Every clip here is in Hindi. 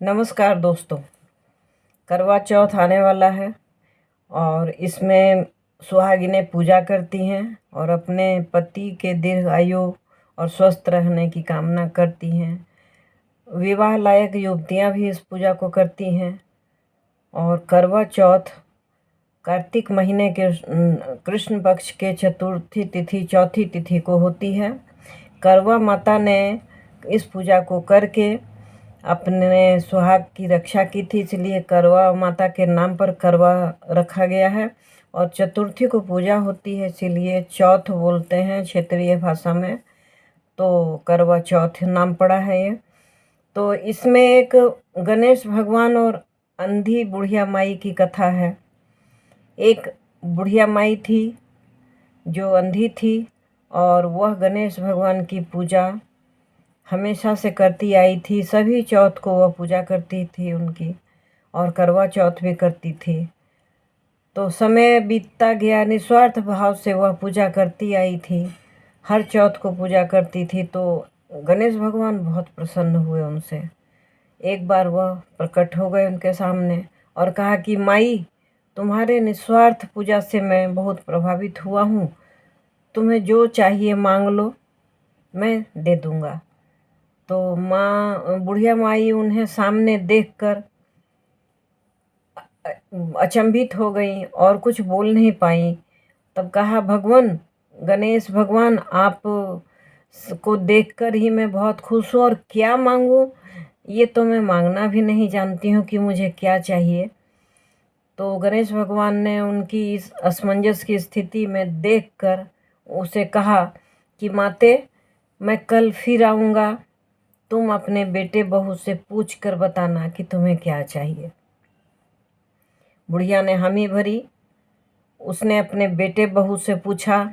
नमस्कार दोस्तों। करवा चौथ आने वाला है और इसमें सुहागिनें पूजा करती हैं और अपने पति के दीर्घ आयु और स्वस्थ रहने की कामना करती हैं। विवाह लायक युवतियां भी इस पूजा को करती हैं और करवा चौथ कार्तिक महीने के कृष्ण पक्ष के चतुर्थी तिथि चौथी तिथि को होती है। करवा माता ने इस पूजा को करके अपने सुहाग की रक्षा की थी, इसलिए करवा माता के नाम पर करवा रखा गया है। और चतुर्थी को पूजा होती है, इसीलिए चौथ बोलते हैं क्षेत्रीय भाषा में, तो करवा चौथ नाम पड़ा है ये। तो इसमें एक गणेश भगवान और अंधी बुढ़िया माई की कथा है। एक बुढ़िया माई थी जो अंधी थी और वह गणेश भगवान की पूजा हमेशा से करती आई थी। सभी चौथ को वह पूजा करती थी उनकी, और करवा चौथ भी करती थी। तो समय बीतता गया, निस्वार्थ भाव से वह पूजा करती आई थी, हर चौथ को पूजा करती थी। तो गणेश भगवान बहुत प्रसन्न हुए उनसे। एक बार वह प्रकट हो गए उनके सामने और कहा कि माई, तुम्हारे निस्वार्थ पूजा से मैं बहुत प्रभावित हुआ हूँ, तुम्हें जो चाहिए मांग लो, मैं दे दूँगा। तो माँ बुढ़िया माई उन्हें सामने देखकर अचंभित हो गई और कुछ बोल नहीं पाई। तब कहा, भगवान गणेश भगवान, आप को देखकर ही मैं बहुत खुश हूँ, और क्या मांगूँ ये तो मैं मांगना भी नहीं जानती हूँ कि मुझे क्या चाहिए। तो गणेश भगवान ने उनकी इस असमंजस की स्थिति में देखकर उसे कहा कि माते, मैं कल फिर आऊँगा, तुम अपने बेटे बहू से पूछ कर बताना कि तुम्हें क्या चाहिए। बुढ़िया ने हामी भरी। उसने अपने बेटे बहू से पूछा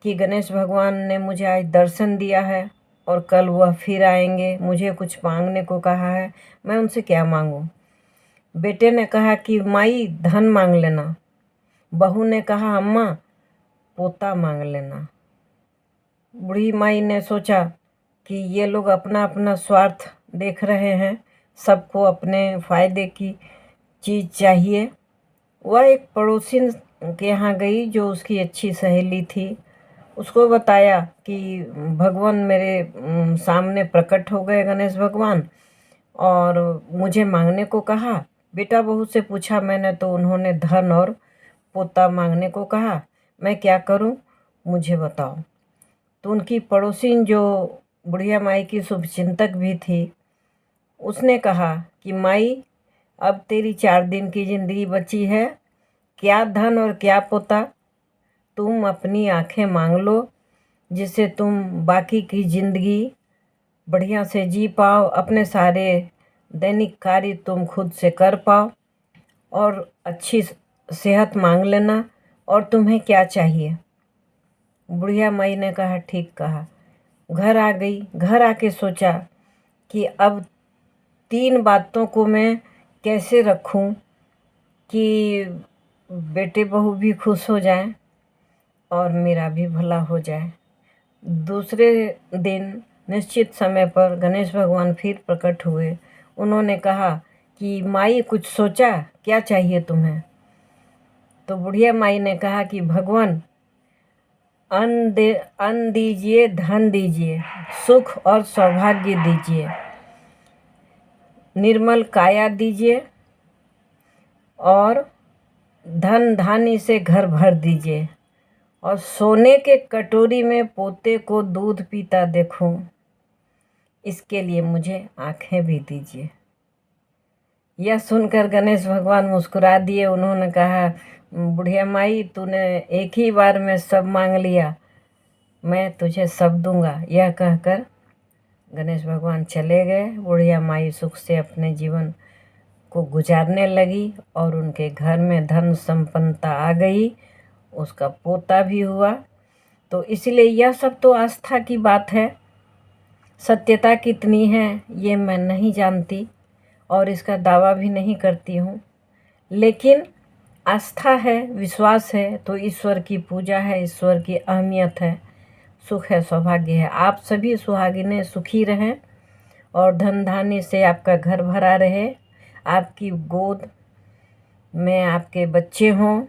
कि गणेश भगवान ने मुझे आज दर्शन दिया है और कल वह फिर आएंगे, मुझे कुछ मांगने को कहा है, मैं उनसे क्या मांगूं। बेटे ने कहा कि माई, धन मांग लेना। बहू ने कहा, अम्मा, पोता मांग लेना। बूढ़ी माई ने सोचा कि ये लोग अपना अपना स्वार्थ देख रहे हैं, सबको अपने फ़ायदे की चीज़ चाहिए। वह एक पड़ोसी के यहाँ गई जो उसकी अच्छी सहेली थी। उसको बताया कि भगवान मेरे सामने प्रकट हो गए गणेश भगवान, और मुझे मांगने को कहा। बेटा बहू से पूछा मैंने तो उन्होंने धन और पोता मांगने को कहा, मैं क्या करूं, मुझे बताओ। तो उनकी पड़ोसिन जो बुढ़िया माई की शुभचिंतक भी थी, उसने कहा कि माई, अब तेरी 4 दिन की ज़िंदगी बची है, क्या धन और क्या पोता, तुम अपनी आंखें मांग लो, जिससे तुम बाकी की ज़िंदगी बढ़िया से जी पाओ, अपने सारे दैनिक कार्य तुम खुद से कर पाओ, और अच्छी सेहत मांग लेना। और तुम्हें क्या चाहिए। बुढ़िया माई ने कहा, ठीक कहा। घर आ गई। घर आके सोचा कि अब 3 बातों को मैं कैसे रखूं कि बेटे बहू भी खुश हो जाएं और मेरा भी भला हो जाए। दूसरे दिन निश्चित समय पर गणेश भगवान फिर प्रकट हुए। उन्होंने कहा कि माई, कुछ सोचा, क्या चाहिए तुम्हें। तो बुढ़िया माई ने कहा कि भगवान, अन्न दीजिए, धन दीजिए, सुख और सौभाग्य दीजिए, निर्मल काया दीजिए, और धन धान्य से घर भर दीजिए, और सोने के कटोरी में पोते को दूध पीता देखूं, इसके लिए मुझे आंखें भी दीजिए। यह सुनकर गणेश भगवान मुस्कुरा दिए। उन्होंने कहा, बुढ़िया माई, तूने एक ही बार में सब मांग लिया, मैं तुझे सब दूंगा। यह कहकर गणेश भगवान चले गए। बुढ़िया माई सुख से अपने जीवन को गुजारने लगी और उनके घर में धन संपन्नता आ गई, उसका पोता भी हुआ। तो इसलिए यह सब तो आस्था की बात है। सत्यता कितनी है ये मैं नहीं जानती और इसका दावा भी नहीं करती हूँ, लेकिन आस्था है, विश्वास है, तो ईश्वर की पूजा है, ईश्वर की अहमियत है, सुख है, सौभाग्य है। आप सभी सुहागिनें सुखी रहें और धन धान्य से आपका घर भरा रहे, आपकी गोद में आपके बच्चे हों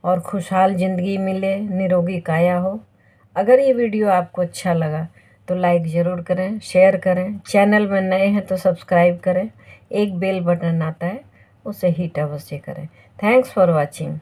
और खुशहाल ज़िंदगी मिले, निरोगी काया हो। अगर ये वीडियो आपको अच्छा लगा तो लाइक ज़रूर करें, शेयर करें। चैनल में नए हैं तो सब्सक्राइब करें। एक बेल बटन आता है, उसे हिट अवश्य करें। Thanks for watching.